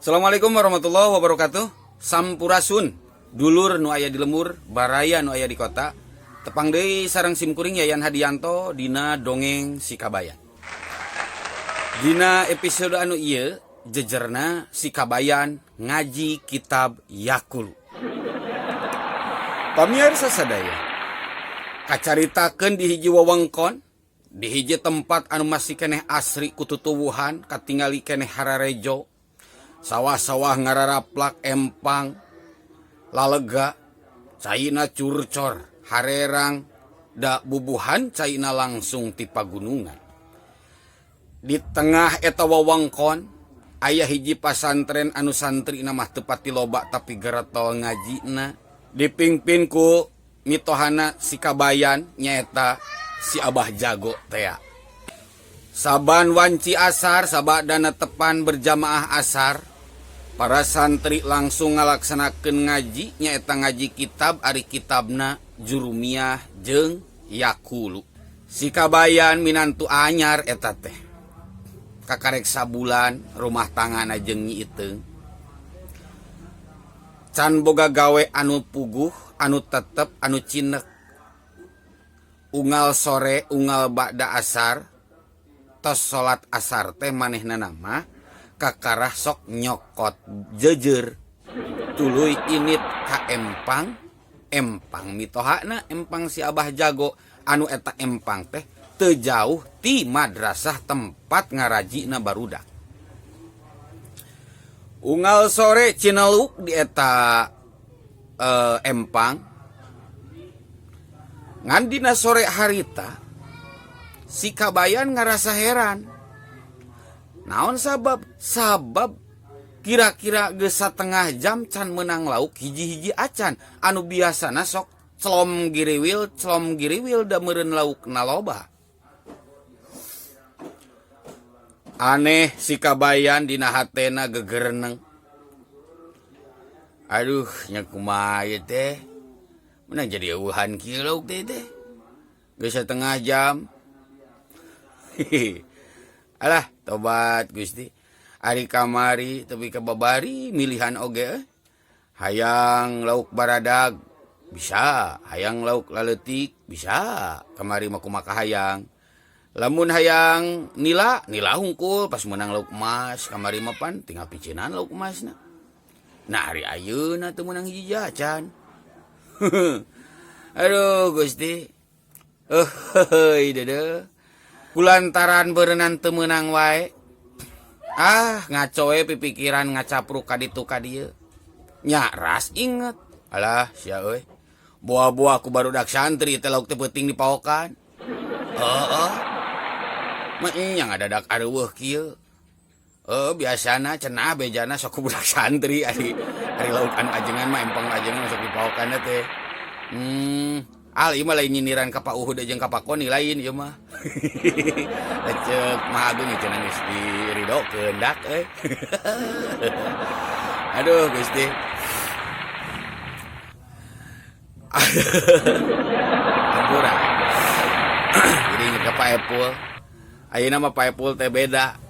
Assalamualaikum warahmatullahi wabarakatuh. Sampurasun, dulur nu aya di lembur, baraya nu aya di kota. Tepang deui sareng simkuring Yayan Hadianto dina dongeng si Kabayan. Dina episode anu ieu jejerna si Kabayan ngaji kitab Yakulu. Pamirsa sadaya, kacaritakeun di hiji wewengkon, di hiji tempat anu masih keneh asri kututuwuhan, katingali keneh hararejo. Sawah-sawah ngararaplak empang, lalega, caina curcor, harerang, da bubuhan caina langsung ti pagunungan. Di tengah eta wewengkon, aya hiji pasantren anu santri mah teu pati loba tapi geretol ngajina. Dipingpin ku mitohana si Kabayan nyaeta si Abah Jago tea. Saban wanci asar, sabadana tepan berjamaah asar, para santri langsung ngalaksanakeun ngaji nyaeta ngaji kitab ari kitabna Jurumiyah jeung Yakulu. Si Kabayan minantu anyar eta teh. Kakarek sabulan rumah tanggana jeung nyi iteung. Can boga gawe anu puguh, anu tetep, anu cinek. Unggal sore, unggal ba'da asar, tos salat asar teh manehna nama kakarah sok nyokot jejer tuluy init ka empang mitohana empang si Abah Jago anu eta empang teh teu jauh ti madrasah tempat ngarajina barudak. Unggal sore cineluk di eta empang ngan dina sore harita si Kabayan ngarasa heran. Naon sabab? Sabab kira-kira geus satengah jam can meunang lauk hiji-hiji acan anu biasana sok celom giriwil da meureun laukna loba. Aneh si Kabayan dina hatena gegereneng. Aduh, nya kumaha ieu teh? Menang jadi eueuhan kieu lauk teh. Geus satengah jam. Alah, tobat Gusti. Ari kamari tapi kababari milihan oge. Hayang lauk baradag bisa, hayang lauk laletik bisa. Kamari mah kumaha hayang. Lamun hayang nila hungkul pas menang lauk emas. Kamari mah pan tinggal picinan lauk emasna. Nah, ari ayeuna teu meunang hiji jajan. Aduh Gusti. Heuheuy deudeuh. Kulantaran berenang temenang wae. Ngaco we pipikiran ngacapruk ka ditu ka dieu. Nya ras inget. Alah sia euy. Boa-boa ku barudak santri teh lauk teh peuting dipaokan. Heeh. Mah nya ngadadak areueuh kieu. Biasana cenah bejana sok budak santri ari lauk anu ajengan mah empang ajengan sok dipaokan teh. Ieu mah lain nyindiran ka Pak Uhud jeung ka Pak Koni lain ieu mah. Lecek mah agung cenah geus diridokeun dak euy. Aduh Gusti. Ampura. Jadi inget ka Pak Epul. Ayeuna mah Pak Epul teh beda.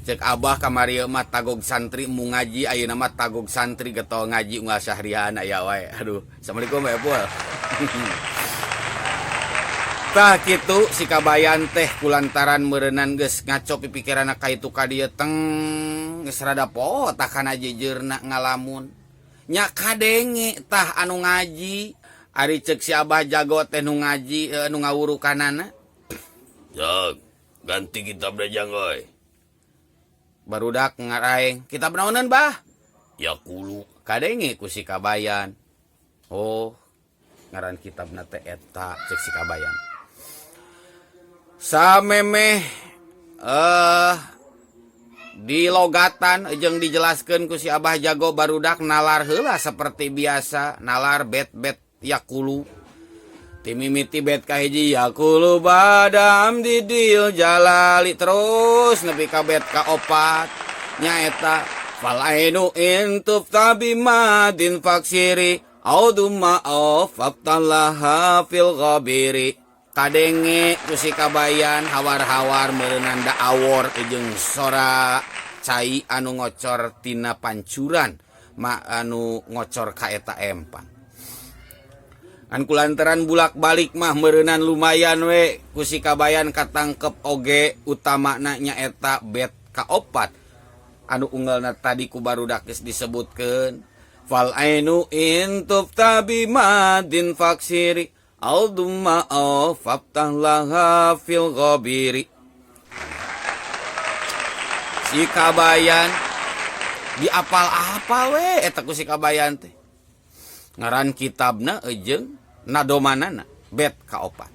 Cek Abah kamari mah tagog santri mu ngaji, ayeuna mah tagog santri getol ngaji unggal sahrian aya wae. Aduh, Assalamualaikum Pak Epul. Tah kitu si Kabayan teh kulantaran meureunnan geus ngaco pipikiranna ka itu ka dieu teng geus rada potak kana jejeurna ngalamun. Nya kadenge tah anu ngaji, ari ceuk si Abah Jago teh nu ngaji nu ngawurukanana. Jog, ganti kitab dajang euy. Barudak ngaraeng, kitab naonan Bah? Yakulu. Kadenge ku si Kabayan. Oh, ngaran kitabna teh eta cek si Kabayan. Samemeh di logatan jeung dijelaskeun ku si Abah Jago barudak nalar heula seperti biasa, nalar bet-bet Yakulu. Timimiti bet kahiji Yakulu badam didil jalali terus nepi ka bet ka opat nyaeta falainu intuf tabimadin faksiri audumma aftallaha fil ghabiri. Kadenge ku si Kabayan hawar-hawar meureunanda awor jeung sora cai anu ngocor tina pancuran anu ngocor ka eta empang. An kulantaran bulak-balik mah meureunnan lumayan we ku si Kabayan katangkep oge utamana nyaeta bet kaopat anu unggalna tadi ku barudak geus disebutkeun. Fal ainu intuf tabi madin faksiri aldumma faftah laha fil ghabiri. Si Kabayan diapal-apal we eta ku si Kabayan teh. Ngaran kitabna ejeung nadomanana bet kaopat.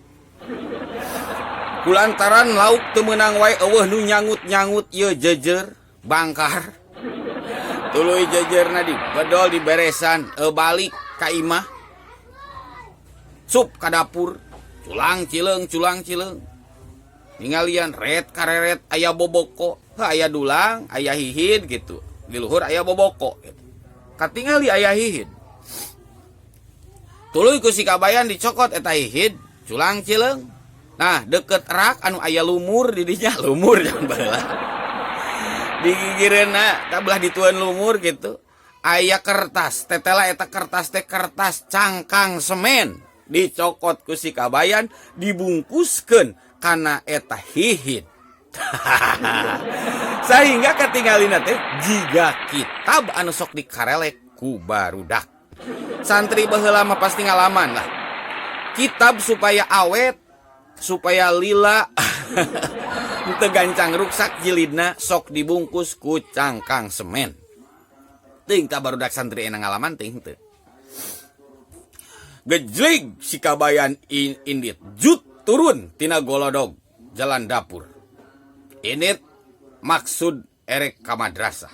Kulantaran lauk teu meunang wae eueuh nu nyangut-nyangut ieu jejer bangkar. Tuluy jejerna dibedol diberesan balik ka imah. Sup ka dapur, culang cileung. Ningalian ret kareret aya boboko, aya dulang, aya hihid gitu. Di luhur aya boboko gitu. Katingali aya hihid. Tuluy ku si Kabayan dicokot eta hihid, culang cileung. Nah, deket rak anu aya lumur di dinya, lumur jangan baheula. Di gigireunna tabelah ditueun lumur gitu. Aya kertas, tetela eta kertas teh kertas cangkang semen. Dicokot ku si Kabayan, dibungkuskeun kana eta hihid. Sehingga katinggalina teh jiga kitab anu sok dikarelek ku barudak. Santri baheula mah pasti ngalaman lah. Kitab supaya awet, supaya lila, teu gancang ruksak jilidna sok dibungkus ku cangkang semen. Teuing ka barudak santri ena ngalaman teuing teu. Gejlig si Kabayan indit jut turun tina golodog jalan dapur. Init maksud erek ka madrasah.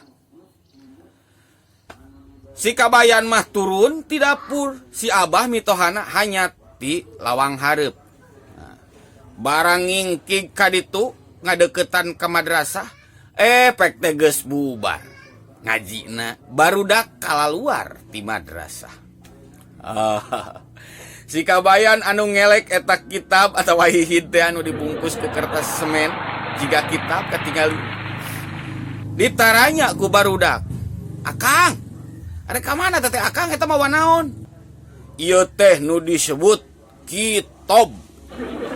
Si Kabayan mah turun ti dapur, si Abah mitohana hanya ti lawang hareup. Barang ngingkig ka ditu ngadeukeutan ka madrasah, pek teh geus bubar. Ngajina barudak kalaluar ti madrasah. Si Kabayan anu ngelek eta kitab atawa hihid teh anu dibungkus ku kertas semen jiga kitab katingali. Ditaranya ku barudak, "Akang, ada ka mana teh Akang eta mah wanaon?" "Ieu teh nu disebut kitab,"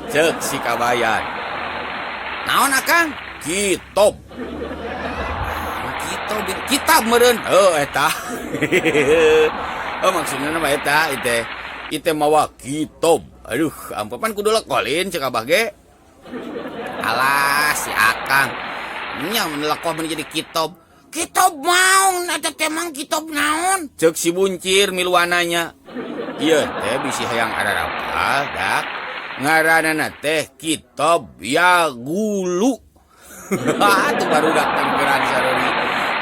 ceuk si Kabayan. "Naon Akang?" "Kitab." Kitab meureun. Eta. Maksudna mah eta ite mawa kitab. Aduh, ampun pan kudu lekolin ceuk Abah ge. Alas si Akang. Nya menelakoh menjadi kitab. "Kitab maung eta teh mang kitab naon?" ceuk si buncir miluananya. "Ieu teh bisi hayang ararapal dak. Ngaranna teh kitab ya gulu." Atuh barudak tenggeran sarori.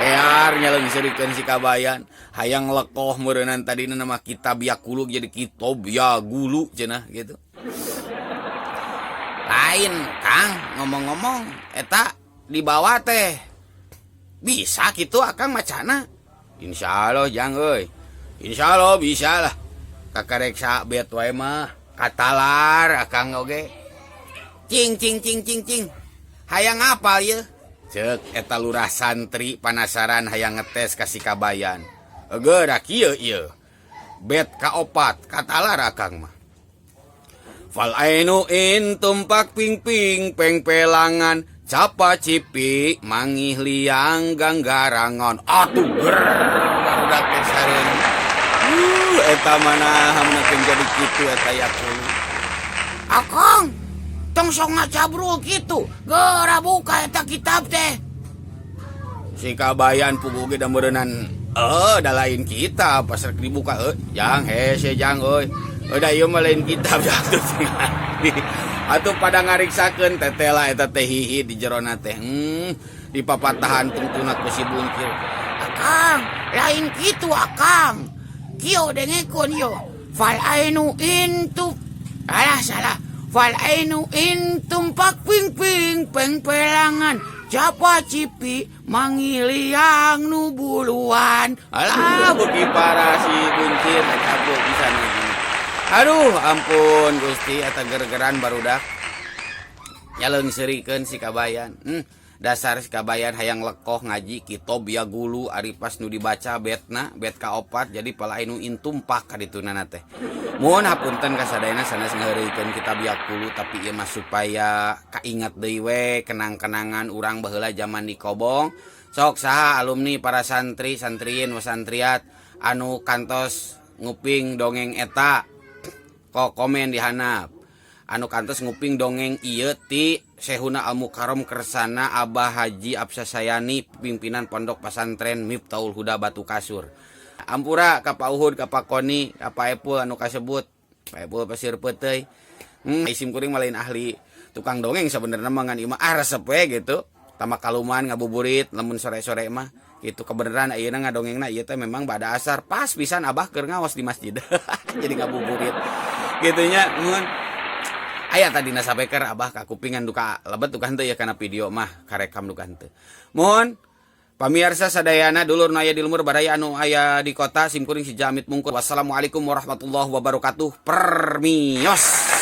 Ear nyaleungseurikeun si Kabayan. Hayang lekoh meureunnan tadina nama kitab ya gulu jadi kitab ya gulu cenah gitu. Lain Kang, ngomong-ngomong eta dibawa teh bisa gitu Akang macana? Insyaallah jang euy. Insyaallah bisa lah. Kakareksa bet wae mah katalar Akang oge. Cing. Hayang apal ieu? Ceuk eta lurah santri panasaran hayang ngetes ka si Kabayan. Eueuh da kieu ieu. Bet kaopat katalar Akang mah. Fal ainu in tumpak ping-ping pengpelangan capa cipi mangih liang ganggarangon. Atuh ger barudak teh sareun. Eta manaha mun jadi kitu eta yakulu. "Akang, tong sok ngacabrul kitu. Geura buka eta kitab teh." Si Kabayan puguh ge da meureunnan. Da lain kitab pas rek dibuka jang hese jang euy. Da ieu mah lain kitab jatuh tingali. Atuh pada ngariksakeun tetela eta teh hihid di jerona teh. Di papatahan tungtuna ku si buncir. "Akang, lain kitu Akang. Kieu dengekeun yo. Fal ainu intu." Alah salah. "Fal ainu intum pak ping-ping pengpelangan capa cipi mangiliang nu buluan." Alah beuki parah si buncir cabut pisan ieu. Aduh ampun Gusti eta gergeran barudak. Nyaleungseurikeun si Kabayan. dasar kabayan hayang lekoh ngaji kitab ya gulu ari pas nu dibaca betna bet kaopat jadi pala anu intumpak ka ditunana teh. Mohon hapunten ka sadayana sanes ngaheureukeun kitab ya gulu tapi ieu mah supaya kaingat deui we kenang-kenangan urang baheula zaman di Kobong. Sok saha alumni para santri santriin wasantriat anu kantos nguping dongeng eta kok komen di handap anu kantos nguping dongeng ieu ti Syekhuna Al Mukarram Kersana Abah Haji Absasayani pimpinan Pondok Pesantren Miftaul Huda Batu Kasur. Ampura ka Pak Uhud ka Pak Koni ka Pak Epul anu kasebut Pak Epul Pasir Peuteuy. Isim kuring malain ahli tukang dongeng sebenarnya mah ngan imah resep we gitu. Tama kaluman ngabuburit lamun sore-sore mah itu kebenaran ayeuna ngadongengna ieu teh memang bada asar pas pisan Abah keur ngaos di masjid. Jadi ngabuburit gitunya mun aya tadi nasabeker Abah kakupingan duka lebet duka henteu ya kana video mah karekam duka henteu. Mohon pamirsa sadayana dulur nu aya di lumur badaya anu aya di kota simkuring si Jamit mungkur. Wassalamualaikum warahmatullahi wabarakatuh. Permios.